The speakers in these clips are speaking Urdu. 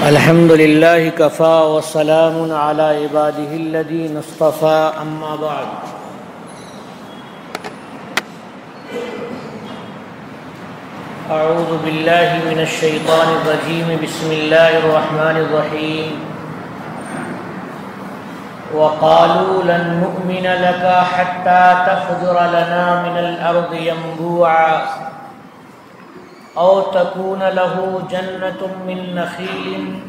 الحمد لله كفى وسلام على عباده الذين اصطفى أما بعد أعوذ بالله من الشيطان الرجيم بسم الله الرحمن الرحيم وقالوا لن نؤمن لك حتى تفجر لنا من الأرض ينبوعا أو تكون له جنة من نخيل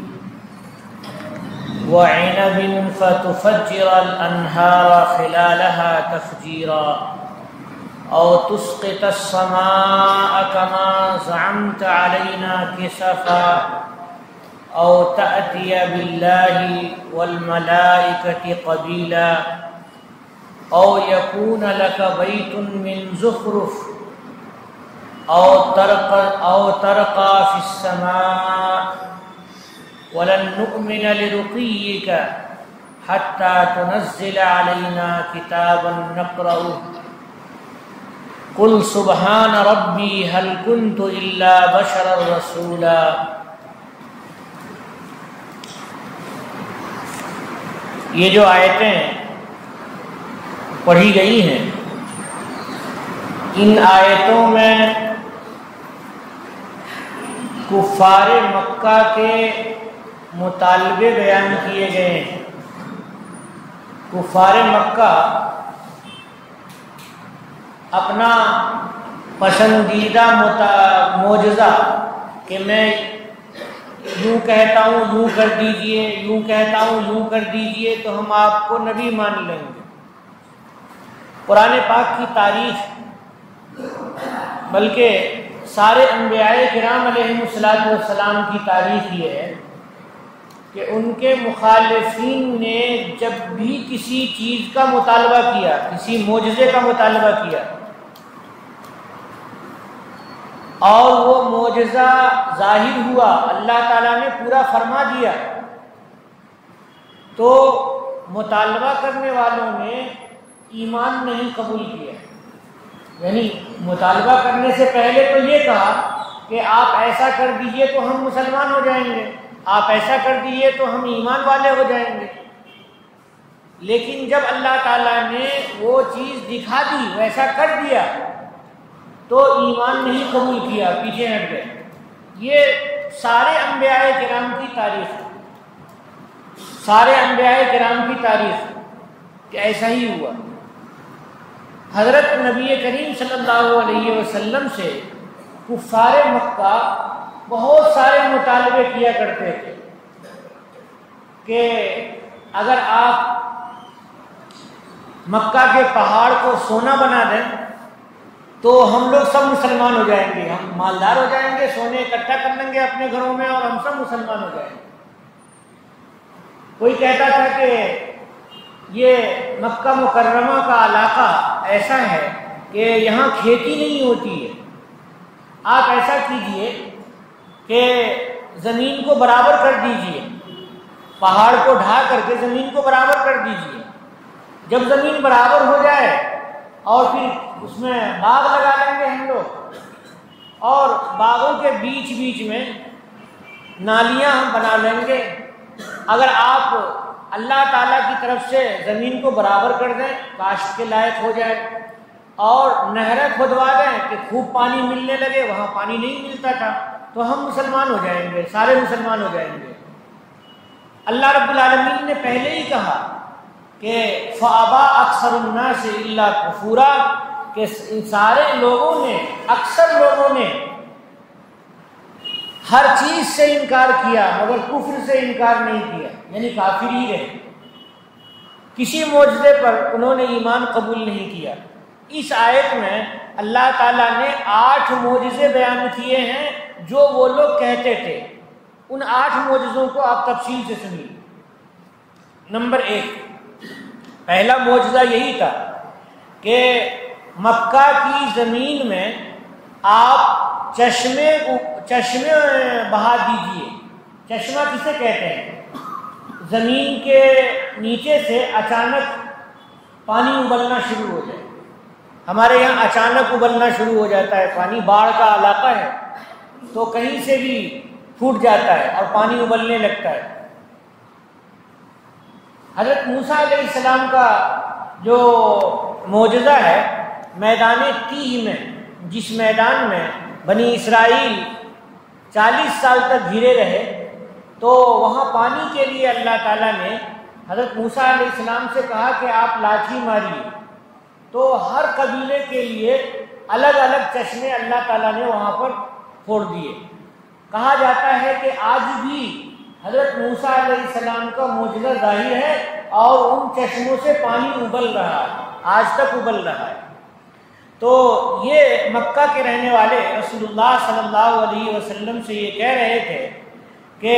وعنب فتفجر الأنهار خلالها تفجيرا أو تسقط السماء كما زعمت علينا كسفا أو تأتي بالله والملائكة قبيلا أو يكون لك بيت من زخرف أو ترقى في السماء ولن نؤمن لرقيك حتى تنزل علينا كتابا نقرأه قل سبحان ربي هل كنت إلا بشرا رسولا۔ یہ جو آیتیں پڑھی گئی ہیں، ان آیتوں میں کفار مکہ کے مطالبے بیان کیے گئے ہیں۔ کفار مکہ اپنا پسندیدہ معجزہ کہ میں یوں کہتا ہوں یوں کر دیجئے، یوں کہتا ہوں یوں کر دیجئے تو ہم آپ کو نبی مان لیں گے۔ قرآن پاک کی تاریخ بلکہ سارے انبیاء کرام علیہم السلام کی تاریخ یہ ہے کہ ان کے مخالفین نے جب بھی کسی چیز کا مطالبہ کیا، کسی معجزے کا مطالبہ کیا اور وہ معجزہ ظاہر ہوا، اللہ تعالیٰ نے پورا فرما دیا، تو مطالبہ کرنے والوں نے ایمان نہیں قبول کیا۔ یعنی مطالبہ کرنے سے پہلے تو یہ کہا کہ آپ ایسا کر دیجئے تو ہم مسلمان ہو جائیں گے، آپ ایسا کر دیجئے تو ہم ایمان والے ہو جائیں گے، لیکن جب اللہ تعالیٰ نے وہ چیز دکھا دی، ویسا کر دیا، تو ایمان نہیں قبول کیا، پیچھے ہٹ گئے۔ یہ سارے انبیاء کرام کی تاریخ، سارے انبیاء کرام کی تاریخ کہ ایسا ہی ہوا۔ حضرت نبی کریم صلی اللہ علیہ وسلم سے کفار مکہ بہت سارے مطالبے کیا کرتے تھے کہ اگر آپ مکہ کے پہاڑ کو سونا بنا دیں تو ہم لوگ سب مسلمان ہو جائیں گے، ہم مالدار ہو جائیں گے، سونے اکٹھا کر لیں گے اپنے گھروں میں اور ہم سب مسلمان ہو جائیں گے۔ کوئی کہتا تھا کہ یہ مکہ مکرمہ کا علاقہ ایسا ہے کہ یہاں کھیتی نہیں ہوتی ہے، آپ ایسا کیجئے کہ زمین کو برابر کر دیجئے، پہاڑ کو ڈھا کر کے زمین کو برابر کر دیجئے، جب زمین برابر ہو جائے اور پھر اس میں باغ لگا لیں گے ہم لوگ، اور باغوں کے بیچ بیچ میں نالیاں ہم بنا لیں گے۔ اگر آپ اللہ تعالیٰ کی طرف سے زمین کو برابر کر دیں، کاشت کے لائق ہو جائے، اور نہریں کھدوا دیں کہ خوب پانی ملنے لگے، وہاں پانی نہیں ملتا تھا، تو ہم مسلمان ہو جائیں گے، سارے مسلمان ہو جائیں گے۔ اللہ رب العالمین نے پہلے ہی کہا کہ فَأَبَى أَكْثَرُ النَّاسِ إِلَّا كُفُورًا، کہ سارے لوگوں نے، اکثر لوگوں نے ہر چیز سے انکار کیا مگر کفر سے انکار نہیں کیا، یعنی کافر ہی رہے، کسی معجزے پر انہوں نے ایمان قبول نہیں کیا۔ اس آیت میں اللہ تعالیٰ نے 8 معجزے بیان کیے ہیں جو وہ لوگ کہتے تھے۔ ان 8 معجزوں کو آپ تفصیل سے سنیے۔ نمبر 1، پہلا معجزہ یہی تھا کہ مکہ کی زمین میں آپ چشمے بہا دیجئے۔ چشمہ کسے کہتے ہیں؟ زمین کے نیچے سے اچانک پانی ابلنا شروع ہو جائے۔ ہمارے یہاں اچانک ابلنا شروع ہو جاتا ہے پانی، باڑھ کا علاقہ ہے تو کہیں سے بھی پھوٹ جاتا ہے اور پانی ابلنے لگتا ہے۔ حضرت موسیٰ علیہ السلام کا جو معجزہ ہے میدان تیہ میں، جس میدان میں بنی اسرائیل 40 سال تک گھرے رہے، تو وہاں پانی کے لیے اللہ تعالیٰ نے حضرت موسیٰ علیہ السلام سے کہا کہ آپ لاٹھی ماریے، تو ہر قبیلے کے لیے الگ الگ چشمے اللہ تعالیٰ نے وہاں پر پھوڑ دیے۔ کہا جاتا ہے کہ آج بھی حضرت موسیٰ علیہ السلام کا معجزہ ظاہر ہے اور ان چشموں سے پانی ابل رہا ہے، آج تک ابل رہا ہے۔ تو یہ مکہ کے رہنے والے رسول اللہ صلی اللہ علیہ وسلم سے یہ کہہ رہے تھے کہ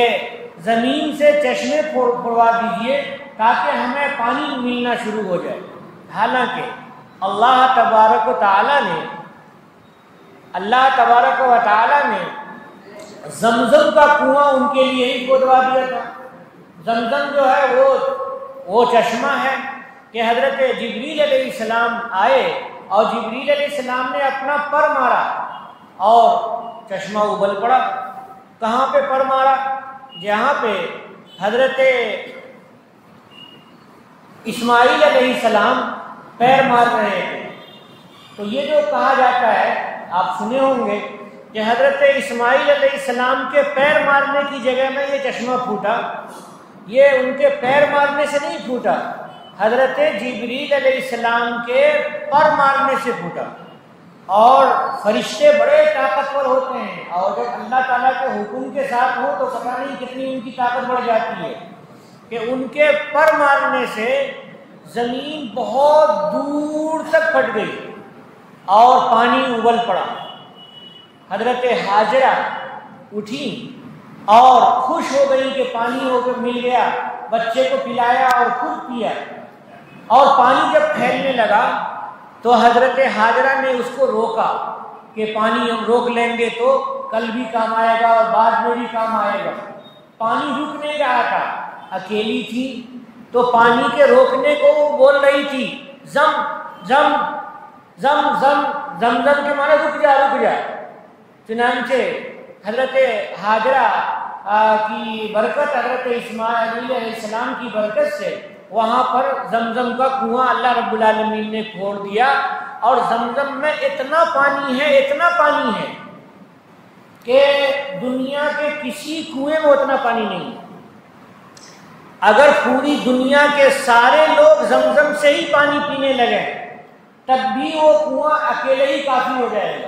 زمین سے چشمے پھوڑوا دیجئے تاکہ ہمیں پانی ملنا شروع ہو جائے۔ حالانکہ اللہ تبارک و تعالی نے زمزم کا کنواں ان کے لیے ہی کھودوا دیا تھا۔ زمزم جو ہے وہ چشمہ ہے کہ حضرت جبریل علیہ السلام آئے اور جبریل علیہ السلام نے اپنا پر مارا اور چشمہ ابل پڑا۔ کہاں پہ پر مارا؟ جہاں پہ حضرت اسماعیل علیہ السلام پیر مار رہے تھے۔ تو یہ جو کہا جاتا ہے، آپ سنے ہوں گے کہ حضرت اسماعیل علیہ السلام کے پیر مارنے کی جگہ میں یہ چشمہ پھوٹا، یہ ان کے پیر مارنے سے نہیں پھوٹا، حضرت جبریل علیہ السلام کے پر مارنے سے پھوٹا۔ اور فرشتے بڑے طاقتور ہوتے ہیں، اور جب اللہ تعالیٰ کے حکم کے ساتھ ہو تو پتہ نہیں کتنی ان کی طاقت بڑھ جاتی ہے کہ ان کے پر مارنے سے زمین بہت دور تک پھٹ گئی اور پانی ابل پڑا۔ حضرت ہاجرہ اٹھی اور خوش ہو گئی کہ پانی مل گیا، بچے کو پلایا اور خود پیا، اور پانی جب پھیلنے لگا تو حضرت ہاجرہ نے اس کو روکا کہ پانی ہم روک لیں گے تو کل بھی کام آئے گا اور بعد میں بھی کام آئے گا۔ پانی رک نہیں رہا تھا، اکیلی تھی تو پانی کے روکنے کو وہ بول رہی تھی زم زم زم زم، زمزم کے معنی رک جا رک جا۔ چنانچہ حضرت ہاجرہ کی برکت، حضرت اسماعیل علیہ السلام کی برکت سے وہاں پر زمزم کا کنواں اللہ رب العالمین نے کھوڑ دیا، اور زمزم میں اتنا پانی ہے کہ دنیا کے کسی کنویں میں اتنا پانی نہیں ہے۔ اگر پوری دنیا کے سارے لوگ زمزم سے ہی پانی پینے لگے تب بھی وہ کنواں اکیلے ہی کافی ہو جائے گا۔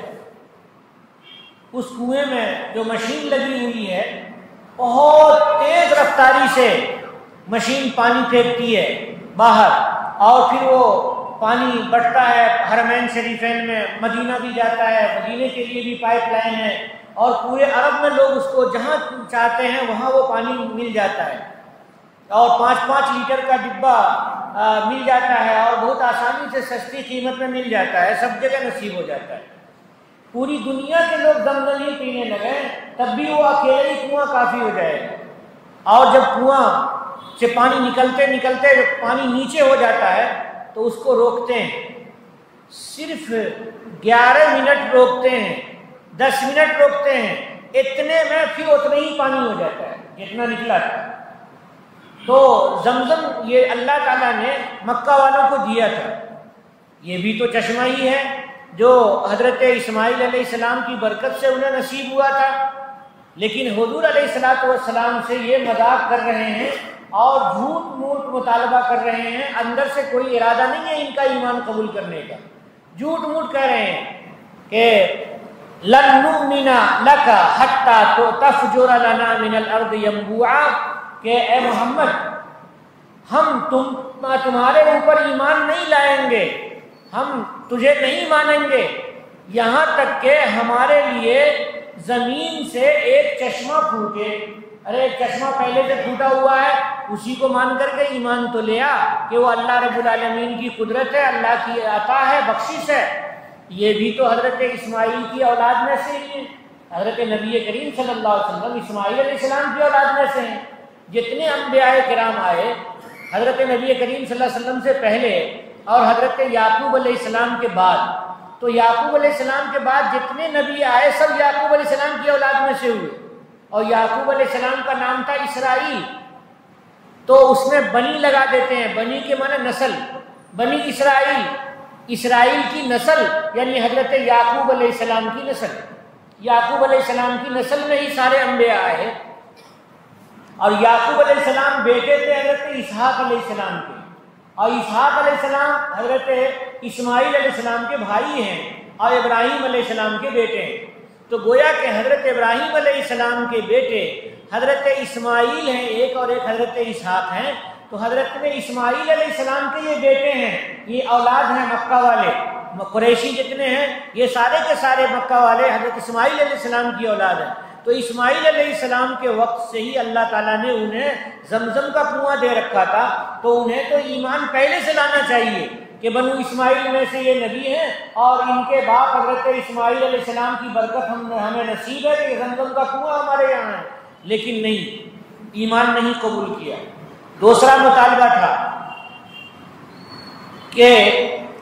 اس کنویں میں جو مشین لگی ہوئی ہے، بہت تیز رفتاری سے مشین پانی پھینکتی ہے باہر، اور پھر وہ پانی بڑھتا ہے حرمین شریفین میں، مدینہ بھی جاتا ہے، مدینے کے لیے بھی پائپ لائن ہے، اور پورے عرب میں لوگ اس کو جہاں چاہتے ہیں وہاں وہ پانی مل جاتا ہے، اور 5-5 لیٹر کا ڈبہ مل جاتا ہے، اور بہت آسانی سے سستی قیمت میں مل جاتا ہے، سب جگہ نصیب ہو جاتا ہے۔ پوری دنیا کے لوگ زمزم ہی پینے لگے تب بھی وہ اکیلے ہی کنواں کافی ہو جائے گا۔ اور جب کنواں سے پانی نکلتے نکلتے پانی نیچے ہو جاتا ہے تو اس کو روکتے ہیں، صرف 11 منٹ روکتے ہیں، 10 منٹ روکتے ہیں، اتنے میں پھر اتنا ہی پانی ہو جاتا ہے جتنا نکلا تھا۔ تو زمزم یہ اللہ تعالیٰ نے مکہ والوں کو دیا تھا، یہ بھی تو چشمہ ہی ہے جو حضرت اسماعیل علیہ السلام کی برکت سے انہیں نصیب ہوا تھا، لیکن حضور علیہ السلام سے یہ مذاق کر رہے ہیں اور جھوٹ موٹ مطالبہ کر رہے ہیں، اندر سے کوئی ارادہ نہیں ہے ان کا ایمان قبول کرنے کا، جھوٹ موٹ کہہ رہے ہیں کہ لن نؤمن لک حتی تفجر لنا من الارض ينبوعا، کہ اے محمد ہم تمہارے اوپر ایمان نہیں لائیں گے، ہم تجھے نہیں مانیں گے یہاں تک کہ ہمارے لیے زمین سے ایک چشمہ پھوٹے۔ ارے ایک چشمہ پہلے سے پھوٹا ہوا ہے، اسی کو مان کر کے ایمان تو لیا کہ وہ اللہ رب العالمین کی قدرت ہے، اللہ کی عطا ہے، بخشش ہے۔ یہ بھی تو حضرت اسماعیل کی اولاد میں سے ہی ہے، حضرت نبی کریم صلی اللہ علیہ وسلم اسماعیل علیہ السلام کی اولاد میں سے ہیں۔ جتنے انبیاء کرام آئے حضرت نبی کریم صلی اللہ علیہ وسلم سے پہلے اور حضرت یعقوب علیہ السلام کے بعد، تو یعقوب علیہ السلام کے بعد جتنے نبی آئے سب یعقوب علیہ السلام کی اولاد میں سے ہوئے، اور یعقوب علیہ السلام کا نام تھا اسرائیل، تو اس میں بنی لگا دیتے ہیں، بنی کے معنی نسل، بنی اسرائیل، اسرائیل کی نسل یعنی حضرت یعقوب علیہ السلام کی نسل، یعقوب علیہ السلام کی نسل میں ہی سارے انبیاء آئے۔ اور یعقوب علیہ السلام بیٹے تھے حضرت اسحاق علیہ السلام کے، اور اسحاق علیہ السلام حضرت اسماعیل علیہ السلام کے بھائی ہیں اور ابراہیم علیہ السلام کے بیٹے ہیں۔ تو گویا کہ حضرت ابراہیم علیہ السلام کے بیٹے حضرت اسماعیل ہیں ایک، اور ایک حضرت اسحاق ہیں۔ تو حضرت اسماعیل علیہ السلام کے یہ بیٹے ہیں، یہ اولاد ہیں مکہ والے، قریشی جتنے ہیں یہ سارے کے سارے مکہ والے حضرت اسماعیل علیہ السلام کی اولاد ہیں۔ تو اسماعیل علیہ السلام کے وقت سے ہی اللہ تعالیٰ نے انہیں زمزم کا کنواں دے رکھا تھا، تو انہیں تو ایمان پہلے سے لانا چاہیے کہ بنو اسماعیل میں سے یہ نبی ہیں اور ان کے باپ حضرت اسماعیل علیہ السلام کی برکت ہمیں نصیب ہے کہ زمزم کا کنواں ہمارے یہاں ہے، لیکن نہیں، ایمان نہیں قبول کیا۔ دوسرا مطالبہ تھا کہ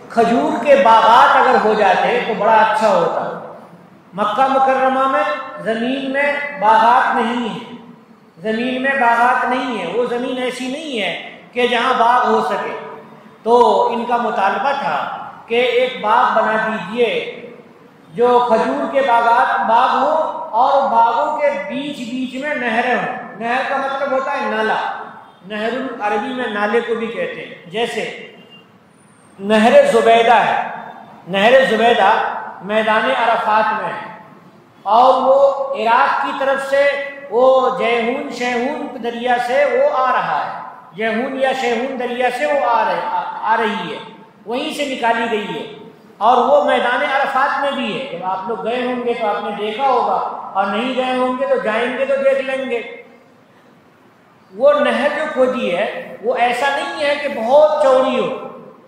کھجور کے باغات اگر ہو جاتے تو بڑا اچھا ہوتا۔ مکہ مکرمہ میں زمین میں باغات نہیں ہیں، زمین میں باغات نہیں ہیں، وہ زمین ایسی نہیں ہے کہ جہاں باغ ہو سکے۔ تو ان کا مطالبہ تھا کہ ایک باغ بنا دیجئے جو کھجور کے باغ ہو اور باغوں کے بیچ بیچ میں نہریں ہوں۔ نہر کا مطلب ہوتا ہے نالا، نہر عربی میں نالے کو بھی کہتے ہیں، جیسے نہر زبیدہ ہے، نہر زبیدہ میدان عرفات میں ہے، اور وہ عراق کی طرف سے وہ شیہون دریا سے وہ آ رہا ہے، جیہون یا شیہون دریا سے وہ آ رہی ہے، وہیں سے نکالی گئی ہے، اور وہ میدان عرفات میں بھی ہے۔ جب آپ لوگ گئے ہوں گے تو آپ نے دیکھا ہوگا، اور نہیں گئے ہوں گے تو جائیں گے تو دیکھ لیں گے۔ وہ نہر جو کھودی ہے وہ ایسا نہیں ہے کہ بہت چوڑی ہو،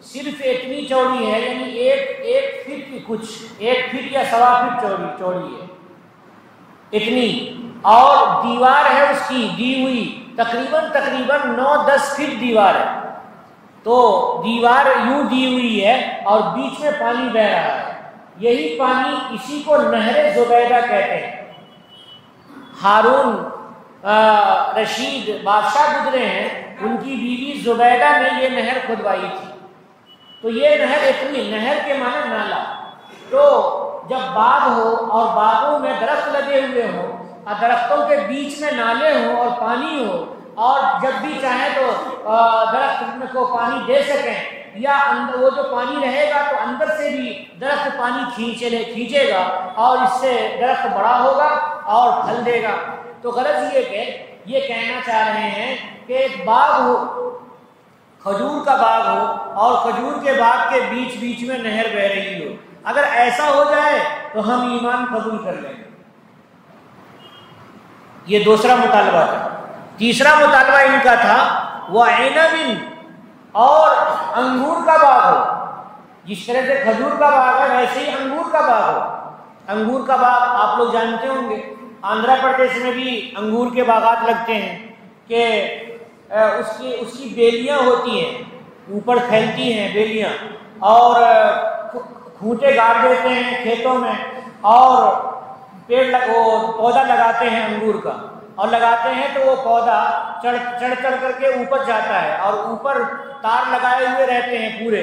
صرف اتنی چوڑی ہے، یعنی ایک فٹ کی کچھ، 1 فٹ یا 1.25 فٹ چوڑی ہے اتنی، اور دیوار ہے اس کی دی ہوئی تقریباً 9-10 فٹ دیوار ہے۔ تو دیوار یوں دی ہوئی ہے اور بیچ میں پانی بہ رہا ہے، یہی پانی، اسی کو نہر زبیدہ کہتے ہیں۔ ہارون رشید بادشاہ گزرے ہیں، ان کی بیوی زبیدہ نے یہ نہر کھدوائی تھی۔ تو یہ نہر اتنی، نہر کے معنی نالا، تو جب باغ ہو اور باغوں میں درخت لگے ہوئے ہوں اور درختوں کے بیچ میں نالے ہوں اور پانی ہو، اور جب بھی چاہیں تو درخت کو پانی دے سکیں، یا وہ جو پانی رہے گا تو اندر سے بھی درخت پانی کھینچے گا اور اس سے درخت بڑا ہوگا اور پھل دے گا۔ تو غرض یہ کہ یہ کہنا چاہ رہے ہیں کہ ایک باغ ہو، کھجور کا باغ ہو، اور کھجور کے باغ کے بیچ بیچ میں نہر بہ رہی ہو، اگر ایسا ہو جائے تو ہم ایمان قبول کر لیں گے۔ یہ دوسرا مطالبہ تھا۔ تیسرا مطالبہ ان کا تھا وَعِنَبٍ، اور انگور کا باغ ہو، جس طرح سے کھجور کا باغ ہے ویسے ہی انگور کا باغ ہو۔ انگور کا باغ آپ لوگ جانتے ہوں گے، آندھرا پردیش میں بھی انگور کے باغات لگتے ہیں کہ اس کی بیلیاں ہوتی ہیں، اوپر پھیلتی ہیں بیلیاں، اور کھوٹے گاڑ دیتے ہیں کھیتوں میں، اور پودا لگاتے ہیں انگور کا، اور لگاتے ہیں تو وہ پودا چڑھ کر کے اوپر جاتا ہے، اور اوپر تار لگائے ہوئے رہتے ہیں پورے،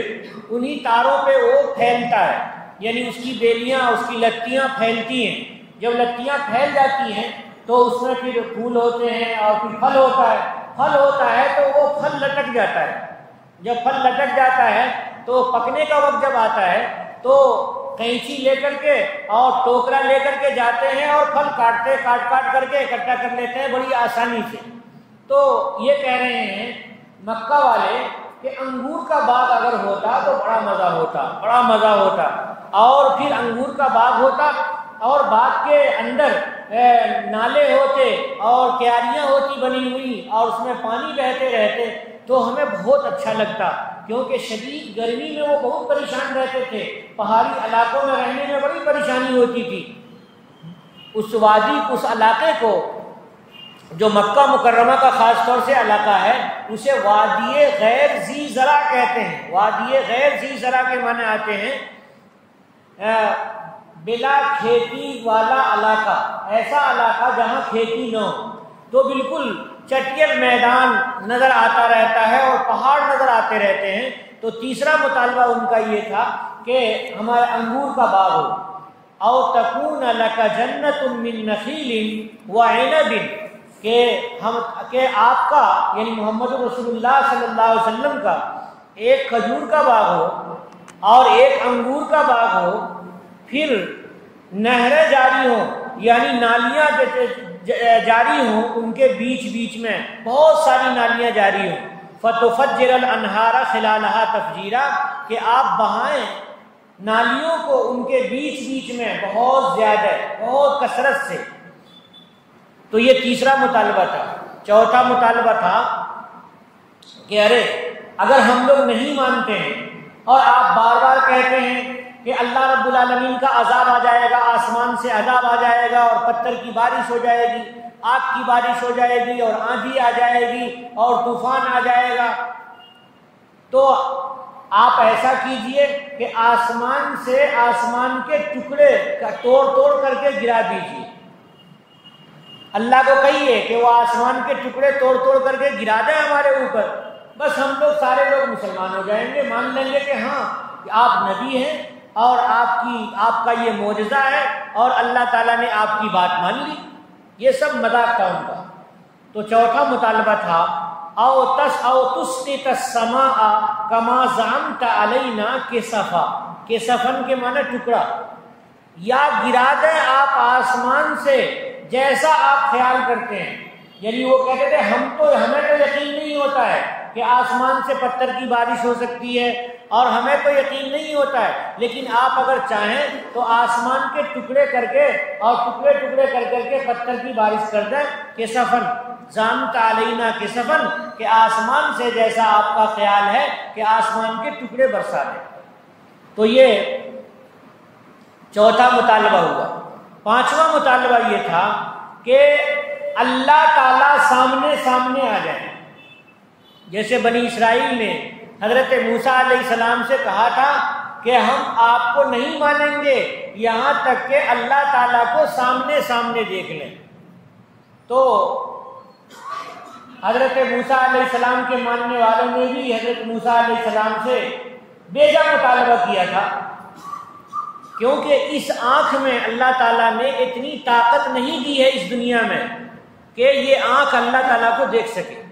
انہی تاروں پہ وہ پھیلتا ہے، یعنی اس کی بیلیاں، اس کی لتیاں پھیلتی ہیں۔ جب لتیاں پھیل جاتی ہیں تو اس میں پھر پھول ہوتے ہیں اور پھر پھل ہوتا ہے تو وہ پھل لٹک جاتا ہے۔ جب پھل لٹک جاتا ہے تو پکنے کا وقت جب آتا ہے تو قینچی لے کر کے اور ٹوکرا لے کر کے جاتے ہیں اور پھل کاٹ کر کے اکٹھا کر لیتے ہیں بڑی آسانی سے۔ تو یہ کہہ رہے ہیں مکہ والے کہ انگور کا باغ اگر ہوتا تو بڑا مزہ ہوتا، اور پھر انگور کا باغ ہوتا اور باغ کے اندر نالے ہوتے اور کیاریاں ہوتی بنی ہوئی اور اس میں پانی بہتے رہتے تو ہمیں بہت اچھا لگتا، کیونکہ شدید گرمی میں وہ بہت پریشان رہتے تھے، پہاڑی علاقوں میں رہنے میں بڑی پریشانی ہوتی تھی۔ اس وادی، اس علاقے کو جو مکہ مکرمہ کا خاص طور سے علاقہ ہے اسے وادی غیر ذی زرع کہتے ہیں۔ وادی غیر ذی زرع کے معنی آتے ہیں بلا کھیتی والا علاقہ، ایسا علاقہ جہاں کھیتی نہ ہو، تو بالکل چٹیل میدان نظر آتا رہتا ہے اور پہاڑ نظر آتے رہتے ہیں، تو تیسرا مطالبہ ان کا یہ تھا کہ ہمارے انگور کا باغ ہو، او تکون لک جنت من نخیل وعنب، کہ آپ کا یعنی محمد رسول اللہ صلی اللہ علیہ وسلم کا ایک کھجور کا باغ ہو اور ایک انگور کا باغ ہو، پھر نہریں جاری ہوں یعنی نالیاں جاری ہوں، ان کے بیچ بیچ میں بہت ساری نالیاں جاری ہوں، فتفجر الانہار خلالہا تفجیرا، کہ آپ بہائیں نالیوں کو ان کے بیچ بیچ میں بہت زیادہ بہت کثرت سے۔ تو یہ تیسرا مطالبہ تھا۔ چوتھا مطالبہ تھا کہ ارے اگر ہم لوگ نہیں مانتے ہیں اور آپ بار بار کہتے ہیں کہ اللہ رب العالمین کا عذاب آ جائے گا، آسمان سے عذاب آ جائے گا اور پتھر کی بارش ہو جائے گی، آگ کی بارش ہو جائے گی اور آندھی آ جائے گی اور طوفان آ جائے گا، تو آپ ایسا کیجئے کہ آسمان سے آسمان کے ٹکڑے توڑ توڑ کر کے گرا دیجئے۔ اللہ کو کہیے کہ وہ آسمان کے ٹکڑے توڑ توڑ کر کے گرا دیں ہمارے اوپر، بس ہم لوگ سارے لوگ مسلمان ہو جائیں گے، مان لیں گے کہ ہاں آپ نبی ہیں اور آپ کا یہ معجزہ ہے اور اللہ تعالیٰ نے آپ کی بات مان لی۔ یہ سب مذاق تھا ان کا۔ تو چوتھا مطالبہ تھا او تسقط السماء کما زعمت علینا کسفا، کسفن کے معنی ٹکڑا، یا گرا دیں آپ آسمان سے جیسا آپ خیال کرتے ہیں۔ یعنی وہ کہتے تھے ہمیں تو یقین نہیں ہوتا ہے کہ آسمان سے پتھر کی بارش ہو سکتی ہے اور ہمیں تو یقین نہیں ہوتا ہے، لیکن آپ اگر چاہیں تو آسمان کے ٹکڑے کر کے اور ٹکڑے ٹکڑے کر کر کے پتھر کی بارش کر دیں، کسفن زعمت علینا کسفن، کہ آسمان سے جیسا آپ کا خیال ہے کہ آسمان کے ٹکڑے برسا دیں۔ تو یہ چوتھا مطالبہ ہوا۔ پانچواں مطالبہ یہ تھا کہ اللہ تعالیٰ سامنے سامنے آ جائیں، جیسے بنی اسرائیل نے حضرت موسیٰ علیہ السلام سے کہا تھا کہ ہم آپ کو نہیں مانیں گے یہاں تک کہ اللہ تعالیٰ کو سامنے سامنے دیکھ لیں۔ تو حضرت موسیٰ علیہ السلام کے ماننے والوں نے بھی حضرت موسیٰ علیہ السلام سے بیجا مطالبہ کیا تھا، کیونکہ اس آنکھ میں اللہ تعالیٰ نے اتنی طاقت نہیں دی ہے اس دنیا میں کہ یہ آنکھ اللہ تعالیٰ کو دیکھ سکے۔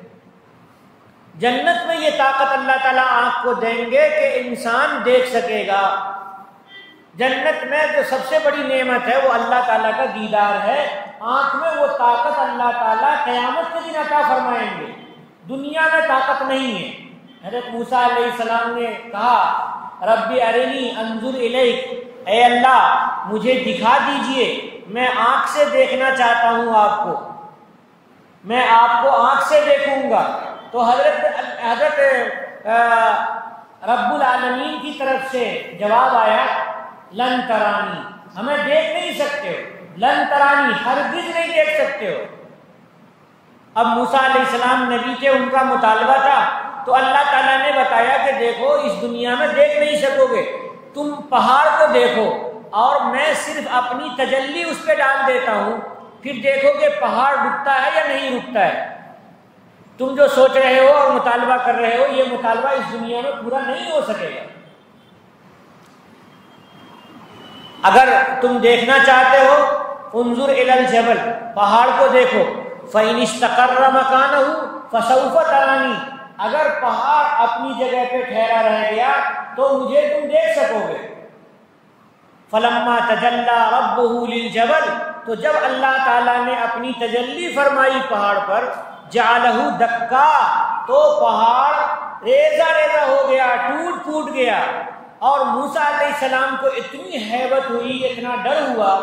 جنت میں یہ طاقت اللہ تعالیٰ آنکھ کو دیں گے کہ انسان دیکھ سکے گا۔ جنت میں جو سب سے بڑی نعمت ہے وہ اللہ تعالیٰ کا دیدار ہے، آنکھ میں وہ طاقت اللہ تعالیٰ قیامت کے دن عطا فرمائیں گے، دنیا میں طاقت نہیں ہے۔ حضرت موسیٰ علیہ السلام نے کہا رب ارنی انظر الیک، اے اللہ مجھے دکھا دیجئے، میں آنکھ سے دیکھنا چاہتا ہوں آپ کو، میں آپ کو آنکھ سے دیکھوں گا۔ تو حضرت رب العالمین کی طرف سے جواب آیا لن ترانی، ہمیں دیکھ نہیں سکتے ہو، لن ترانی ہرگز نہیں دیکھ سکتے ہو۔ اب موسیٰ علیہ السلام نبی تھے، ان کا مطالبہ تھا، تو اللہ تعالیٰ نے بتایا کہ دیکھو اس دنیا میں دیکھ نہیں سکو گے، تم پہاڑ کو دیکھو اور میں صرف اپنی تجلی اس پہ ڈال دیتا ہوں، پھر دیکھو کہ پہاڑ رکتا ہے یا نہیں رکتا ہے۔ تم جو سوچ رہے ہو اور مطالبہ کر رہے ہو یہ مطالبہ اس دنیا میں پورا نہیں ہو سکے گا۔ اگر تم دیکھنا چاہتے ہو انظر الی الجبل، پہاڑ کو دیکھو، فإن استقر مکانہ فسوف ترانی، اگر پہاڑ اپنی جگہ پہ ٹھہرا رہ گیا تو مجھے تم دیکھ سکو گے۔ فلما تجلی ربہ للجبل، تو جب اللہ تعالیٰ نے اپنی تجلی فرمائی پہاڑ پر، جعلہ دکا، تو پہاڑ ریزہ ریزہ ہو گیا، ٹوٹ پھوٹ گیا، اور موسیٰ علیہ السلام کو اتنی ہیبت ہوئی، اتنا ڈر ہوا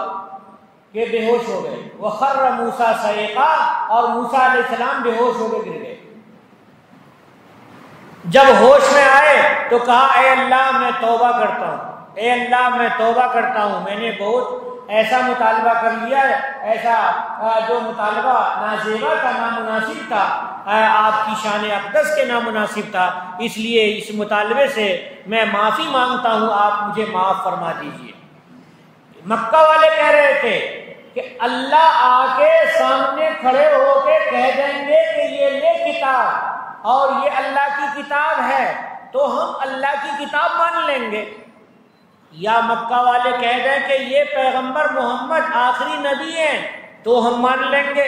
کہ بے ہوش ہو گئے۔ وخر موسیٰ صعقا، اور موسیٰ علیہ السلام بے ہوش ہو کے گر گئے۔ جب ہوش میں آئے تو کہا اے اللہ میں توبہ کرتا ہوں، اے اللہ میں توبہ کرتا ہوں، میں نے بہت ایسا مطالبہ کر لیا ہے، ایسا جو مطالبہ نازیبا کا نامناسب تھا، آپ کی شان اقدس کے نامناسب تھا، اس لیے اس مطالبے سے میں معافی مانگتا ہوں، آپ مجھے معاف فرما دیجئے۔ مکہ والے کہہ رہے تھے کہ اللہ آ کے سامنے کھڑے ہو کے کہہ دیں گے کہ یہ لے کتاب اور یہ اللہ کی کتاب ہے تو ہم اللہ کی کتاب مان لیں گے، یا مکہ والے کہہ دیں کہ یہ پیغمبر محمد آخری نبی ہیں تو ہم مان لیں گے۔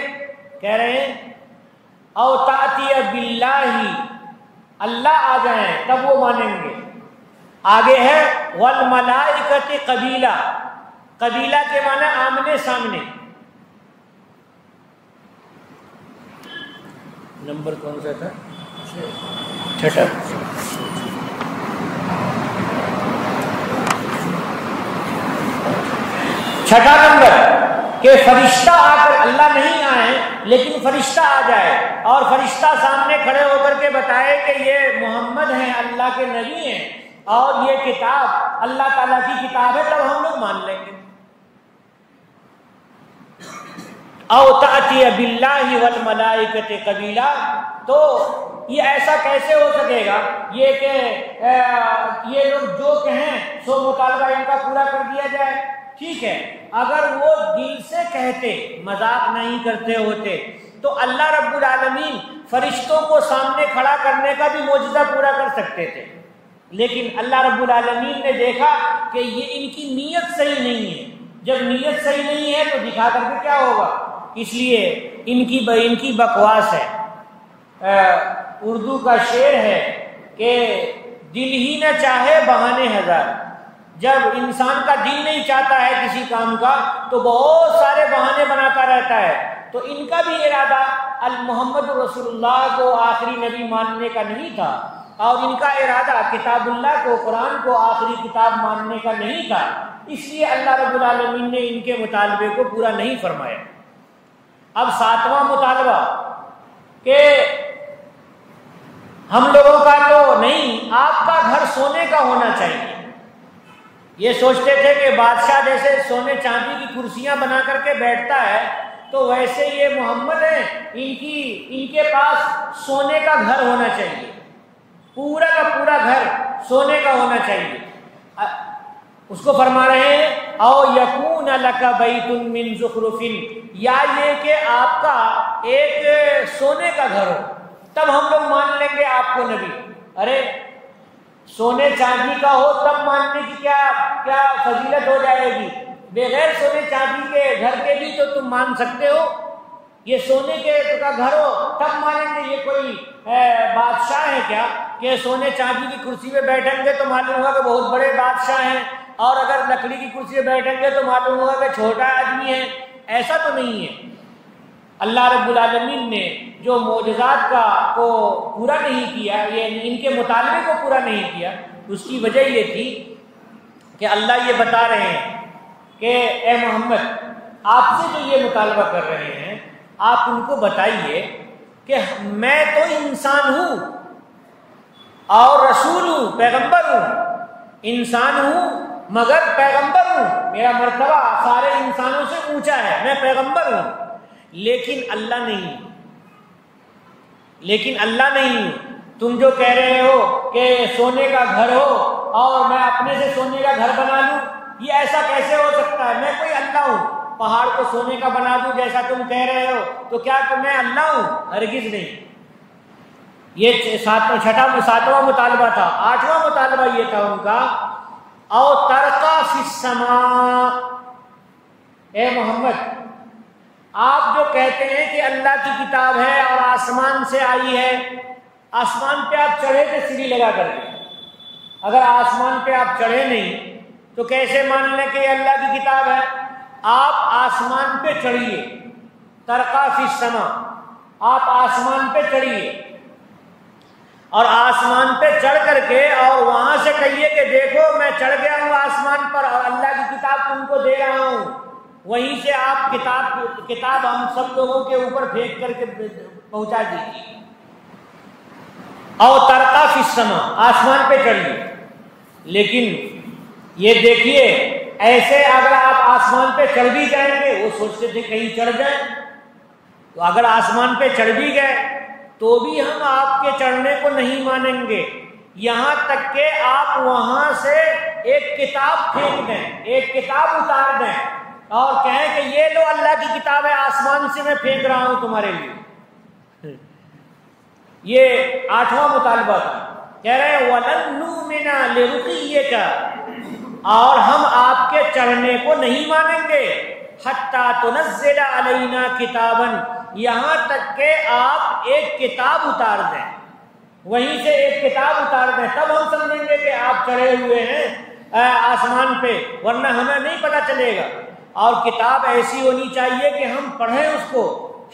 کہہ رہے ہیں او تأتی باللہ، اللہ آ جائیں تب وہ مانیں گے۔ آگے ہے والملائکۃ قبیلہ، قبیلہ کے معنی آمنے سامنے۔ نمبر کون سا تھا؟ چھٹا۔ چھٹا نمبر کہ فرشتہ آ کر، اللہ نہیں آئے لیکن فرشتہ آ جائے اور فرشتہ سامنے کھڑے ہو کر کے بتائے کہ یہ محمد ہیں، اللہ کے نبی ہیں اور یہ کتاب اللہ تعالیٰ کی کتاب ہے، تب ہم لوگ مان لیں گے۔ او تأتی باللہ والملائکۃ قبیلہ، تو یہ ایسا کیسے ہو سکے گا یہ کہ یہ لوگ جو کہیں سو مطالبہ ان کا پورا کر دیا جائے؟ ٹھیک ہے، اگر وہ دل سے کہتے، مذاق نہیں کرتے ہوتے تو اللہ رب العالمین فرشتوں کو سامنے کھڑا کرنے کا بھی معجزہ پورا کر سکتے تھے، لیکن اللہ رب العالمین نے دیکھا کہ یہ ان کی نیت صحیح نہیں ہے، جب نیت صحیح نہیں ہے تو دکھا کر کے کیا ہوگا، اس لیے ان کی بکواس ہے۔ اردو کا شعر ہے کہ دل ہی نہ چاہے بہانے ہزار، جب انسان کا دل نہیں چاہتا ہے کسی کام کا تو بہت سارے بہانے بناتا رہتا ہے، تو ان کا بھی ارادہ محمد رسول اللہ کو آخری نبی ماننے کا نہیں تھا، اور ان کا ارادہ کتاب اللہ کو، قرآن کو آخری کتاب ماننے کا نہیں تھا، اس لیے اللہ رب العالمین نے ان کے مطالبے کو پورا نہیں فرمایا۔ اب ساتواں مطالبہ کہ ہم لوگوں کا تو نہیں، آپ کا گھر سونے کا ہونا چاہیے۔ یہ سوچتے تھے کہ بادشاہ جیسے سونے چاندی کی کرسیاں بنا کر کے بیٹھتا ہے تو ویسے یہ محمد ہیں، ان کے پاس سونے کا گھر ہونا چاہیے، پورا کا پورا گھر سونے کا ہونا چاہیے۔ اس کو فرما رہے ہیں او یکون لک بیت من زخرف، یا یہ کہ آپ کا ایک سونے کا گھر ہو تب ہم لوگ مان لیں گے آپ کو نبی۔ ارے سونے چاندی کا ہو تب ماننے کی کیا فضیلت ہو جائے گی؟ بغیر سونے چاندی کے گھر کے بھی تو تم مان سکتے ہو، یہ سونے کا گھر ہو تب مانیں گے۔ یہ کوئی بادشاہ ہے کیا کہ سونے چاندی کی کرسی پہ بیٹھیں گے تو معلوم ہوگا کہ بہت بڑے بادشاہ ہیں، اور اگر لکڑی کی کرسی پہ بیٹھیں گے تو معلوم ہوگا کہ چھوٹا آدمی ہے؟ ایسا تو نہیں ہے۔ اللہ رب العالمین نے جو معجزات کو پورا نہیں کیا، یہ ان کے مطالبے کو پورا نہیں کیا، اس کی وجہ یہ تھی کہ اللہ یہ بتا رہے ہیں کہ اے محمد، آپ سے جو یہ مطالبہ کر رہے ہیں آپ ان کو بتائیے کہ میں تو انسان ہوں اور رسول ہوں، پیغمبر ہوں، انسان ہوں مگر پیغمبر ہوں، میرا مرتبہ سارے انسانوں سے اونچا ہے، میں پیغمبر ہوں، لیکن اللہ نہیں ہوں۔ تم جو کہہ رہے ہو کہ سونے کا گھر ہو اور میں اپنے سے سونے کا گھر بنا لوں، یہ ایسا کیسے ہو سکتا ہے؟ میں کوئی اللہ ہوں، پہاڑ کو سونے کا بنا دوں جیسا تم کہہ رہے ہو تو کیا میں اللہ ہوں؟ ہرگز نہیں۔ یہ ساتواں مطالبہ تھا۔ آٹھواں مطالبہ یہ تھا ان کا او ترقا فی السماء، اے محمد آپ جو کہتے ہیں کہ اللہ کی کتاب ہے اور آسمان سے آئی ہے، آسمان پہ آپ چڑھے تھے سیڑھی لگا کر کے، اگر آسمان پہ آپ چڑھے نہیں تو کیسے مان لیں کہ یہ اللہ کی کتاب ہے؟ آپ آسمان پہ چڑھیے، ترقا فی السماء، آپ آسمان پہ چڑھیے اور آسمان پہ چڑھ کر کے اور وہاں سے کہیے کہ دیکھو میں چڑھ گیا ہوں آسمان پر اور اللہ کی کتاب تم کو دے رہا ہوں، وہیں سے آپ کتاب ہم سب لوگوں کے اوپر پھینک کر کے پہنچا دیجیے۔ او ترقا فی السماء، آسمان پہ چڑھیے۔ لیکن یہ دیکھیے ایسے اگر آپ آسمان پہ چڑھ بھی جائیں گے، وہ سوچتے تھے کہیں چڑھ جائیں، تو اگر آسمان پہ چڑھ بھی گئے تو بھی ہم آپ کے چڑھنے کو نہیں مانیں گے، یہاں تک کہ آپ وہاں سے ایک کتاب پھینک دیں، ایک کتاب اتار دیں اور کہیں کہ یہ لو اللہ کی کتاب ہے، آسمان سے میں پھینک رہا ہوں تمہارے لیے۔ یہ 8واں مطالبہ تھا، کہہ رہے ہیں وَلَن نُؤْمِنَ لِرُقِيِّكَ، اور ہم آپ کے چڑھنے کو نہیں مانیں گے، حَتَّى تُنَزِّلَ عَلَيْنَا كِتَابًا، یہاں تک کہ آپ ایک کتاب اتار دیں، وہیں سے ایک کتاب اتار دیں، تب ہم سمجھیں گے کہ آپ چڑھے ہوئے ہیں آسمان پہ، ورنہ ہمیں نہیں پتہ چلے گا۔ اور کتاب ایسی ہونی چاہیے کہ ہم پڑھیں اس کو،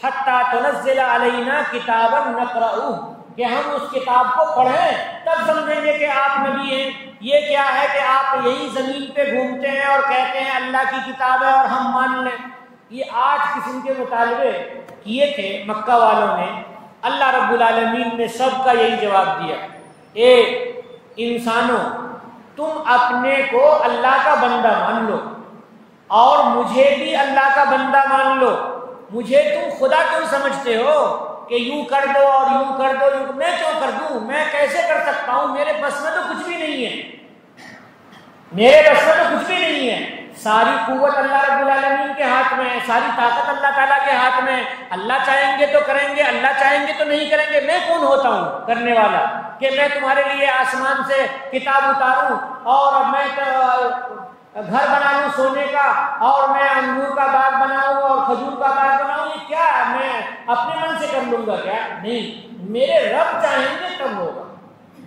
حَتَّى تُنَزِّلَ عَلَيْنَا كِتَابًا نَقْرَؤُهُ، کہ ہم اس کتاب کو پڑھیں تب سمجھیں گے کہ آپ نبی ہیں۔ یہ کیا ہے کہ آپ یہی زمین پہ گھومتے ہیں اور کہتے ہیں اللہ کی کتاب ہے اور ہم مان لیں۔ یہ 8 قسم کے مطالبے کیے تھے مکہ والوں نے، اللہ رب العالمین نے سب کا یہی جواب دیا، اے انسانوں تم اپنے کو اللہ کا بندہ مان لو اور مجھے بھی اللہ کا بندہ مان لو۔ مجھے تم خدا کیوں سمجھتے ہو کہ یوں کر دو اور یوں کر دو، میں کیوں کر دوں؟ میں کیسے کر سکتا ہوں؟ میرے بس میں تو کچھ بھی نہیں ہے، میرے بس میں تو کچھ بھی نہیں ہے۔ ساری قوت اللہ رب العالمین کے ہاتھ میں ہے، ساری طاقت اللہ تعالیٰ کے ہاتھ میں ہے۔ اللہ چاہیں گے تو کریں گے، اللہ چاہیں گے تو نہیں کریں گے۔ میں کون ہوتا ہوں کرنے والا کہ میں تمہارے لیے آسمان سے کتاب اتاروں اور میں گھر بنا لوں سونے کا اور میں انگور کا باغ بناؤں اور کھجور کا باغ بناؤں؟ یہ کیا میں اپنے من سے کر لوں گا کیا؟ نہیں، میرے رب چاہیں گے تب ہوگا۔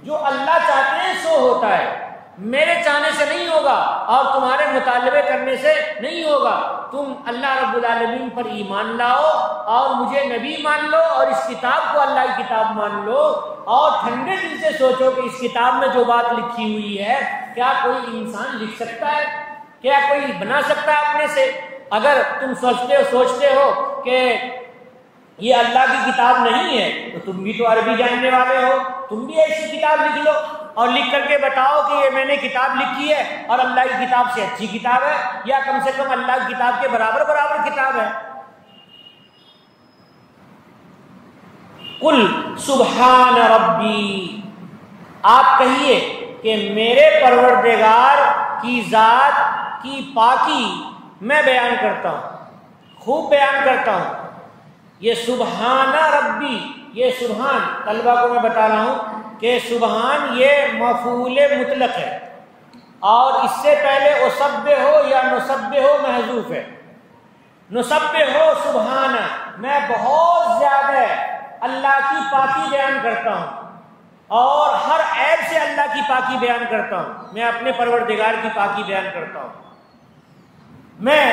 جو اللہ چاہتے ہیں سو ہوتا ہے، میرے چاہنے سے نہیں ہوگا اور تمہارے مطالبے کرنے سے نہیں ہوگا۔ تم اللہ رب العالمین پر ایمان لاؤ اور مجھے نبی مان لو اور اس کتاب کو اللہ کی کتاب مان لو، اور ٹھنڈے دل سے سوچو کہ اس کتاب میں جو بات لکھی ہوئی ہے کیا کوئی انسان لکھ سکتا ہے؟ کیا کوئی بنا سکتا ہے اپنے سے؟ اگر تم سوچتے ہو کہ یہ اللہ کی کتاب نہیں ہے تو تم بھی تو عربی جاننے والے ہو، تم بھی ایسی کتاب لکھ لو اور لکھ کر کے بتاؤ کہ یہ میں نے کتاب لکھی ہے اور اللہ کی کتاب سے اچھی کتاب ہے، یا کم سے کم اللہ کی کتاب کے برابر کتاب ہے۔ قل سبحان ربی، آپ کہیے کہ میرے پروردگار کی ذات کی پاکی میں بیان کرتا ہوں، خوب بیان کرتا ہوں۔ یہ سبحان ربی، یہ سبحان طلبہ کو میں بتا رہا ہوں کہ سبحان یہ مفعول مطلق ہے اور اس سے پہلے اسبح ہو یا نسبح ہو محذوف ہے۔ نسبح ہو سبحان، میں بہت زیادہ اللہ کی پاکی بیان کرتا ہوں اور ہر عیب سے اللہ کی پاکی بیان کرتا ہوں، میں اپنے پروردگار کی پاکی بیان کرتا ہوں۔ میں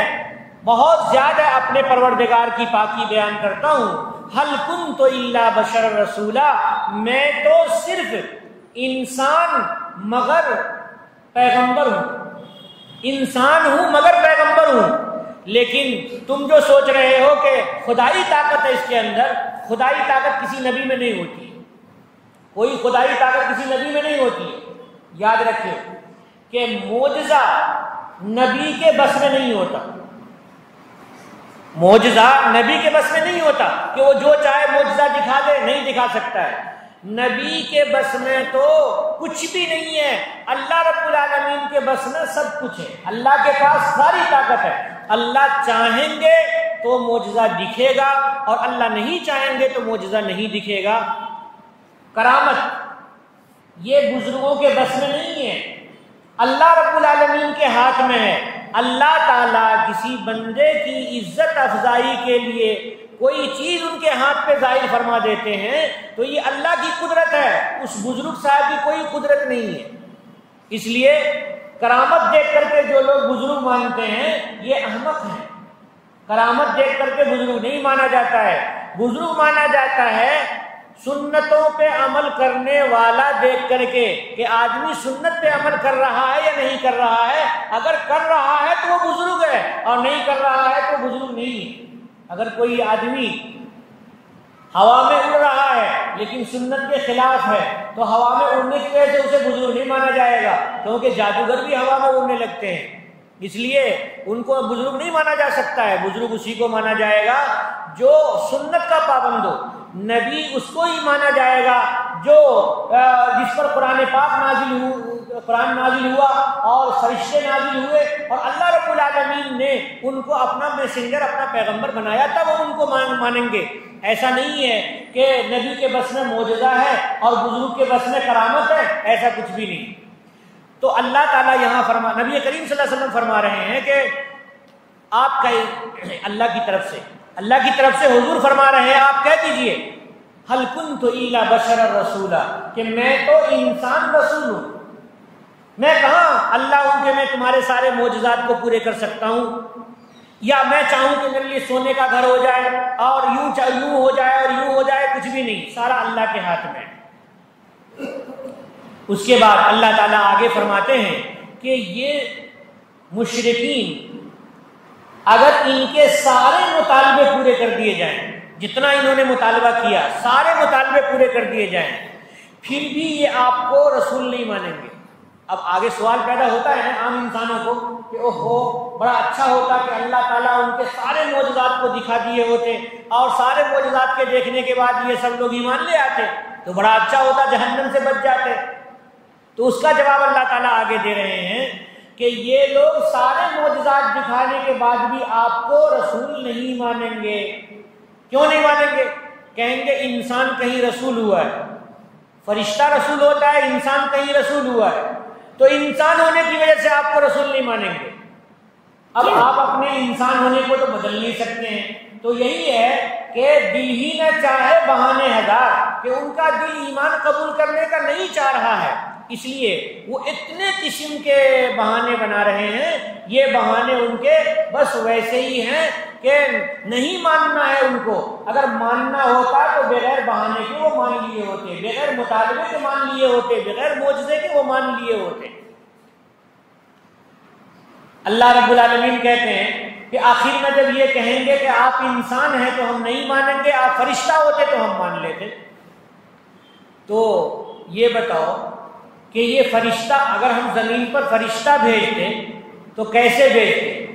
بہت زیادہ اپنے پروردگار کی پاکی بیان کرتا ہوں۔ حل کنت الا بشر رسولا، میں تو صرف انسان مگر پیغمبر ہوں، انسان ہوں مگر پیغمبر ہوں۔ لیکن تم جو سوچ رہے ہو کہ خدائی طاقت ہے اس کے اندر، خدائی طاقت کسی نبی میں نہیں ہوتی، کوئی خدائی طاقت کسی نبی میں نہیں ہوتی۔ یاد رکھیں کہ معجزہ نبی کے بس میں نہیں ہوتا، معجزہ نبی کے بس میں نہیں ہوتا کہ وہ جو چاہے معجزہ دکھا دے، نہیں دکھا سکتا ہے۔ نبی کے بس میں تو کچھ بھی نہیں ہے، اللہ رب العالمین کے بس میں سب کچھ ہے، اللہ کے پاس ساری طاقت ہے۔ اللہ چاہیں گے تو معجزہ دکھے گا اور اللہ نہیں چاہیں گے تو معجزہ نہیں دکھے گا۔ کرامت یہ بزرگوں کے بس میں نہیں ہے، اللہ رب العالمین کے ہاتھ میں ہے۔ اللہ تعالیٰ کسی بندے کی عزت افزائی کے لیے کوئی چیز ان کے ہاتھ پہ ظاہر فرما دیتے ہیں تو یہ اللہ کی قدرت ہے، اس بزرگ صاحب کی کوئی قدرت نہیں ہے۔ اس لیے کرامت دیکھ کر کے جو لوگ بزرگ مانتے ہیں یہ احمق ہیں۔ کرامت دیکھ کر کے بزرگ نہیں مانا جاتا ہے، بزرگ مانا جاتا ہے سنتوں پہ عمل کرنے والا دیکھ کر کے کہ آدمی سنت پہ عمل کر رہا ہے یا نہیں کر رہا ہے۔ اگر کر رہا ہے تو وہ بزرگ ہے اور نہیں کر رہا ہے تو بزرگ نہیں ہے۔ اگر کوئی آدمی ہوا میں اڑ رہا ہے لیکن سنت کے خلاف ہے تو ہوا میں اڑنے کی وجہ سے اسے بزرگ نہیں مانا جائے گا، کیونکہ جادوگر بھی ہوا میں اڑنے لگتے ہیں، اس لیے ان کو بزرگ نہیں مانا جا سکتا ہے۔ بزرگ اسی کو مانا جائے گا جو سنت کا پابند ہو، نبی اس کو ہی مانا جائے گا جو جس پر قرآن پاک قرآن نازل ہوا اور فرشتے نازل ہوئے اور اللہ رب العالمین نے ان کو اپنا میسنجر اپنا پیغمبر بنایا تب ہم ان کو مانیں گے. ایسا نہیں ہے کہ نبی کے بس میں معجزہ ہے اور بزرگ کے بس میں کرامت ہے, ایسا کچھ بھی نہیں. تو اللہ تعالیٰ یہاں نبی کریم صلی اللہ علیہ وسلم فرما رہے ہیں کہ آپ کا اللہ کی طرف سے حضور فرما رہے ہیں آپ کہہ دیجئے هل كنت الا بشرا رسولا کہ میں تو انسان رسول ہوں. میں کہاں اللہ ہوں کہ میں تمہارے سارے معجزات کو پورے کر سکتا ہوں, یا میں چاہوں کہ میرے لیے سونے کا گھر ہو جائے اور یوں ہو جائے اور یوں ہو جائے, کچھ بھی نہیں, سارا اللہ کے ہاتھ میں. اس کے بعد اللہ تعالیٰ آگے فرماتے ہیں کہ یہ مشرکین اگر ان کے سارے مطالبے پورے کر دیے جائیں, جتنا انہوں نے مطالبہ کیا سارے مطالبے پورے کر دیے جائیں, پھر بھی یہ آپ کو رسول نہیں مانیں گے. اب آگے سوال پیدا ہوتا ہے عام انسانوں کو کہ اوہو بڑا اچھا ہوتا کہ اللہ تعالیٰ ان کے سارے معجزات کو دکھا دیے ہوتے اور سارے معجزات کے دیکھنے کے بعد یہ سب لوگ ایمان لے آتے تو بڑا اچھا ہوتا, جہنم سے بچ جاتے. تو اس کا جواب اللہ تعالیٰ آگے دے رہے ہیں کہ یہ لوگ سارے معجزات دکھانے کے بعد بھی آپ کو رسول نہیں مانیں گے. کیوں نہیں مانیں گے؟ کہیں گے انسان کہیں رسول ہوا ہے, فرشتہ رسول ہوتا ہے, انسان کہیں رسول ہوا ہے, تو انسان ہونے کی وجہ سے آپ کو رسول نہیں مانیں گے. اب آپ اپنے انسان ہونے کو تو بدل نہیں سکتے ہیں. تو یہی ہے کہ دل ہی نہ چاہے بہانے ہزار, کہ ان کا دل ایمان قبول کرنے کا نہیں چاہ رہا ہے, اس لیے وہ اتنے قسم کے بہانے بنا رہے ہیں. یہ بہانے ان کے بس ویسے ہی ہیں کہ نہیں ماننا ہے ان کو. اگر ماننا ہوتا تو بغیر بہانے کے وہ مان لیے ہوتے, بغیر مطالبے کے مان لیے ہوتے, بغیر معجزے کے وہ مان لیے ہوتے. اللہ رب العالمین کہتے ہیں کہ آخر میں جب یہ کہیں گے کہ آپ انسان ہیں تو ہم نہیں مانیں گے, آپ فرشتہ ہوتے تو ہم مان لیتے. تو یہ بتاؤ کہ یہ فرشتہ, اگر ہم زمین پر فرشتہ بھیجتے تو کیسے بھیجتے؟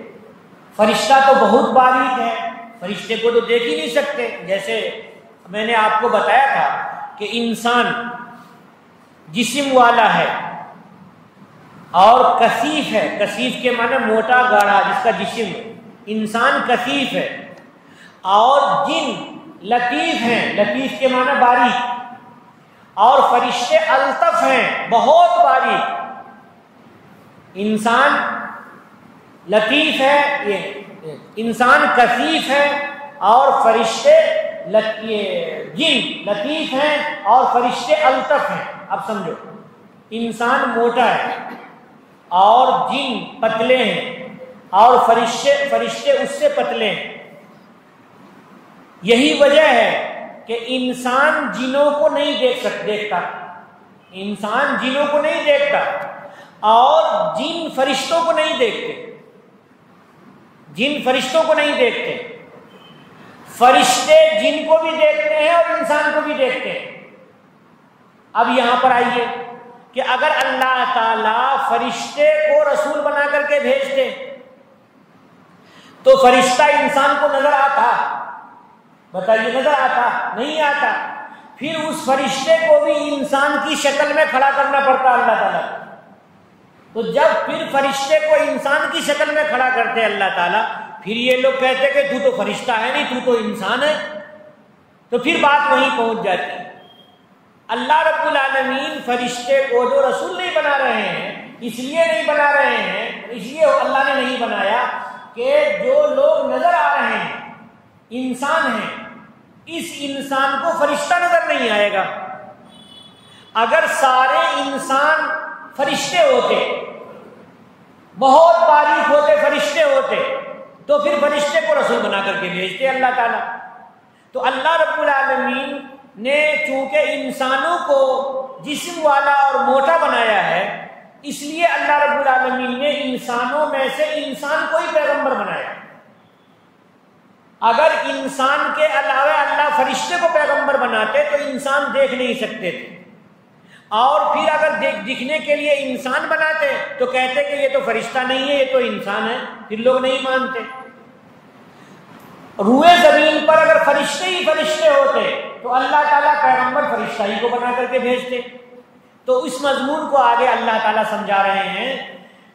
فرشتہ تو بہت باریک ہے, فرشتے کو تو دیکھ ہی نہیں سکتے. جیسے میں نے آپ کو بتایا تھا کہ انسان جسم والا ہے اور کثیف ہے. کثیف کے معنی موٹا گاڑھا, جس کا جسم, انسان کثیف ہے. اور جن لطیف ہیں, لطیف کے معنی باریک, اور فرشتے الطف ہیں, بہت باریک. انسان لطیف ہے, یہ انسان کثیف ہے اور فرشتے جن لطیف ہیں اور فرشتے الطف ہیں. اب سمجھو, انسان موٹا ہے اور جن پتلے ہیں اور فرشتے اس سے پتلے ہیں. یہی وجہ ہے کہ انسان جنوں کو نہیں دیکھتا, انسان جنوں کو نہیں دیکھتا اور جن فرشتوں کو نہیں دیکھتے, جن فرشتوں کو نہیں دیکھتے. فرشتے جن کو بھی دیکھتے ہیں اور انسان کو بھی دیکھتے ہیں. اب یہاں پر آئیے کہ اگر اللہ تعالیٰ فرشتے کو رسول بنا کر کے بھیجتے تو فرشتہ انسان کو نظر آتا؟ بتائیے, نظر آتا؟ نہیں آتا. پھر اس فرشتے کو بھی انسان کی شکل میں کھڑا کرنا پڑتا اللہ تعالیٰ. تو جب پھر فرشتے کو انسان کی شکل میں کھڑا کرتے اللہ تعالیٰ, پھر یہ لوگ کہتے کہ تو فرشتہ ہے نہیں, تو انسان ہے. تو پھر بات وہیں پہنچ جاتی. اللہ رب العالمین فرشتے کو جو رسول نہیں بنا رہے ہیں, اس لیے نہیں بنا رہے ہیں, اس لیے اللہ نے نہیں بنایا کہ جو لوگ نظر آ رہے ہیں انسان ہیں, اس انسان کو فرشتہ نظر نہیں آئے گا. اگر سارے انسان فرشتے ہوتے, بہت باریک ہوتے, فرشتے ہوتے, تو پھر فرشتے کو رسول بنا کر کے بھیجتے اللہ تعالیٰ. تو اللہ رب العالمین نے چونکہ انسانوں کو جسم والا اور موٹا بنایا ہے, اس لیے اللہ رب العالمین نے انسانوں میں سے انسان کو ہی پیغمبر بنایا. اگر انسان کے علاوہ اللہ فرشتے کو پیغمبر بناتے تو انسان دیکھ نہیں سکتے تھے, اور پھر اگر دکھنے کے لیے انسان بناتے تو کہتے کہ یہ تو فرشتہ نہیں ہے, یہ تو انسان ہے, پھر لوگ نہیں مانتے. روئے زمین پر اگر فرشتے ہی فرشتے ہوتے تو اللہ تعالیٰ پیغمبر فرشتہ ہی کو بنا کر کے بھیجتے. تو اس مضمون کو آگے اللہ تعالیٰ سمجھا رہے ہیں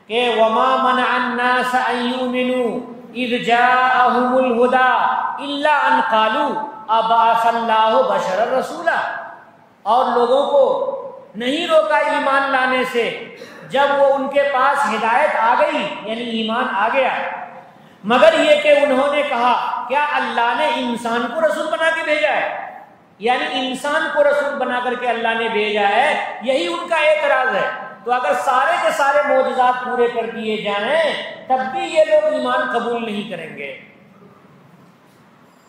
کہ وَمَا مَنَعَ النَّاسَ أَن يُؤْمِنُوا إِذْ جَاءَهُمُ الْهُدَىٰ إِلَّا أَن قَالُوا أَبَعَثَ اللَّهُ بَشَرًا رَسُولًا، اور لوگوں کو نہیں روکا ایمان لانے سے جب وہ ان کے پاس ہدایت آ گئی، یعنی ایمان آ گیا، مگر یہ کہ انہوں نے کہا کیا اللہ نے انسان کو رسول بنا کے بھیجا ہے؟ یعنی انسان کو رسول بنا کر کے اللہ نے بھیجا ہے، یہی ان کا اعتراض ہے۔ تو اگر سارے کے سارے معجزات پورے کر دیے جائیں تب بھی یہ لوگ ایمان قبول نہیں کریں گے۔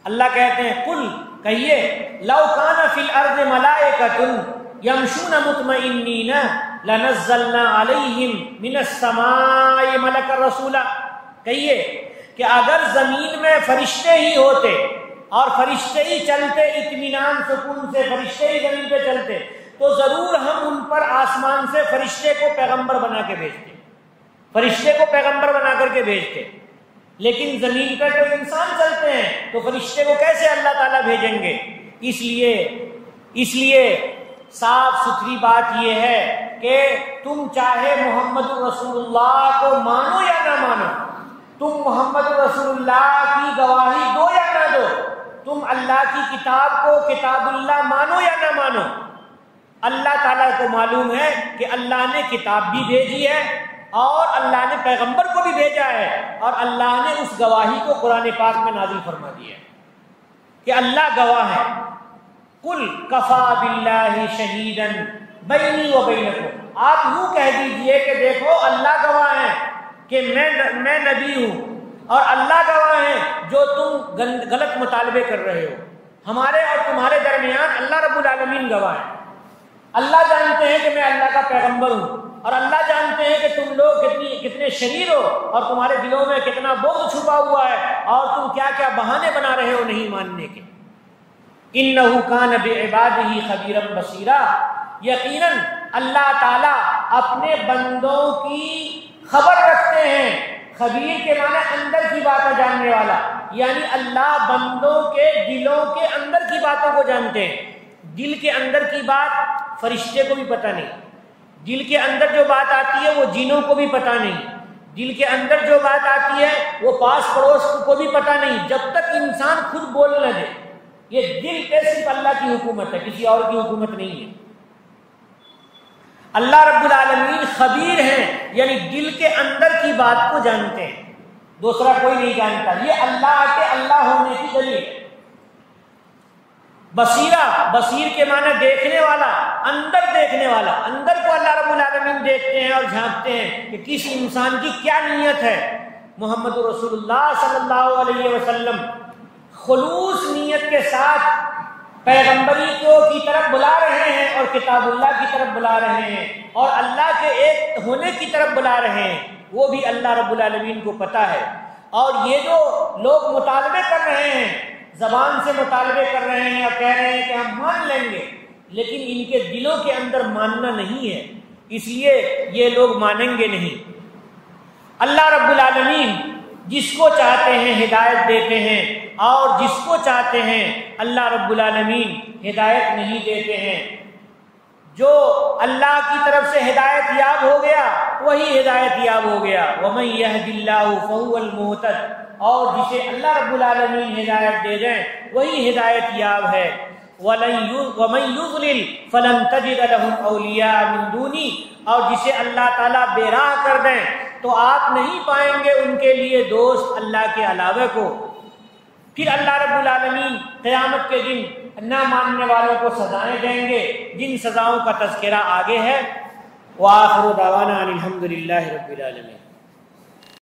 اللہ کہتے ہیں قل، کہیے لو کان فی الارض ملائکۃ یمشون مطمئنین لنزلنا علیہم من السماء ملکا رسولا، کہیے کہ اگر زمین میں فرشتے ہی ہوتے اور فرشتے ہی چلتے اطمینان سکون سے، فرشتے ہی زمین پہ چلتے، تو ضرور ہم ان پر آسمان سے فرشتے کو پیغمبر بنا کے بھیجتے، فرشتے کو پیغمبر بنا کر کے بھیجتے، لیکن زمین پر تو انسان چلتے ہیں تو فرشتے کو کیسے اللہ تعالیٰ بھیجیں گے؟ اس لیے صاف ستھری بات یہ ہے کہ تم چاہے محمد رسول اللہ کو مانو یا نہ مانو، تم محمد رسول اللہ کی گواہی دو یا نہ دو، تم اللہ کی کتاب کو کتاب اللہ مانو یا نہ مانو، اللہ تعالیٰ کو معلوم ہے کہ اللہ نے کتاب بھی بھیجی ہے اور اللہ نے پیغمبر کو بھی بھیجا ہے، اور اللہ نے اس گواہی کو قرآن پاک میں نازل فرما دیا ہے کہ اللہ گواہ ہے۔ قل کفا باللہ شہیدا بینی و بینکم، آپ یوں کہہ دیجئے کہ دیکھو اللہ گواہ ہے کہ میں نبی ہوں، اور اللہ گواہ ہے جو تم غلط مطالبے کر رہے ہو، ہمارے اور تمہارے درمیان اللہ رب العالمین گواہ ہے۔ اللہ جانتے ہیں کہ میں اللہ کا پیغمبر ہوں، اور اللہ جانتے ہیں کہ تم لوگ کتنے شریر ہو اور تمہارے دلوں میں کتنا بغض چھپا ہوا ہے، اور تم کیا کیا بہانے بنا رہے ہو نہیں ماننے کے۔ اِنَّهُ كَانَ بِعِبَادِهِ خَبِيرًا بَصِيرًا، یقیناً اللہ تعالیٰ اپنے بندوں کی خبر رکھتے ہیں۔ خبیر کے معنی اندر کی باتیں جاننے والا، یعنی اللہ بندوں کے دلوں کے اندر کی باتوں کو جانتے ہیں۔ دل کے اندر کی بات فرشتے کو بھی پتہ نہیں، دل کے اندر جو بات آتی ہے وہ جنوں کو بھی پتہ نہیں، دل کے اندر جو بات آتی ہے وہ پاس پڑوس کو بھی پتہ نہیں، جب تک انسان خود بول نہ دے۔ یہ دل پہ صرف اللہ کی حکومت ہے، کسی اور کی حکومت نہیں ہے۔ اللہ رب العالمین خبیر ہیں، یعنی دل کے اندر کی بات کو جانتے ہیں، دوسرا کوئی نہیں جانتا۔ یہ اللہ کے اللہ ہونے کی دلیل ہے۔ بصیرہ، بصیر کے معنی دیکھنے والا، اندر دیکھنے والا، اندر کو اللہ رب العالمین دیکھتے ہیں اور جھانکتے ہیں کہ کس انسان کی کیا نیت ہے۔ محمد رسول اللہ صلی اللہ علیہ وسلم خلوص نیت کے ساتھ پیغمبری کی طرف بلا رہے ہیں اور کتاب اللہ کی طرف بلا رہے ہیں اور اللہ کے ایک ہونے کی طرف بلا رہے ہیں، وہ بھی اللہ رب العالمین کو پتہ ہے۔ اور یہ جو لوگ مطالبے کر رہے ہیں، زبان سے مطالبے کر رہے ہیں اور کہہ رہے ہیں کہ ہم مان لیں گے، لیکن ان کے دلوں کے اندر ماننا نہیں ہے، اس لیے یہ لوگ مانیں گے نہیں۔ اللہ رب العالمین جس کو چاہتے ہیں ہدایت دیتے ہیں، اور جس کو چاہتے ہیں اللہ رب العالمین ہدایت نہیں دیتے ہیں۔ جو اللہ کی طرف سے ہدایت یاب ہو گیا وہی ہدایت یاب ہو گیا۔ وَمَن يَهْدِ اللَّهُ فَهُوَ الْمُهْتَدِ، اور جسے اللہ رب العالمین ہدایت دے دیں وہی ہدایت یاب ہے۔ وَمَن يُضْلِلْ فَلَن تَجِدَ لَهُمْ أَوْلِيَاءَ مِن دُونِي، اور جسے اللہ تعالیٰ بے راہ کر دیں تو آپ نہیں پائیں گے ان کے لیے دوست اللہ کے علاوہ کو۔ پھر اللہ رب العالمین قیامت کے دن نہ ماننے والوں کو سزائیں دیں گے، جن سزاؤں کا تذکرہ آگے ہے۔ وآخر دعوانا ان الحمد للہ رب العالمین۔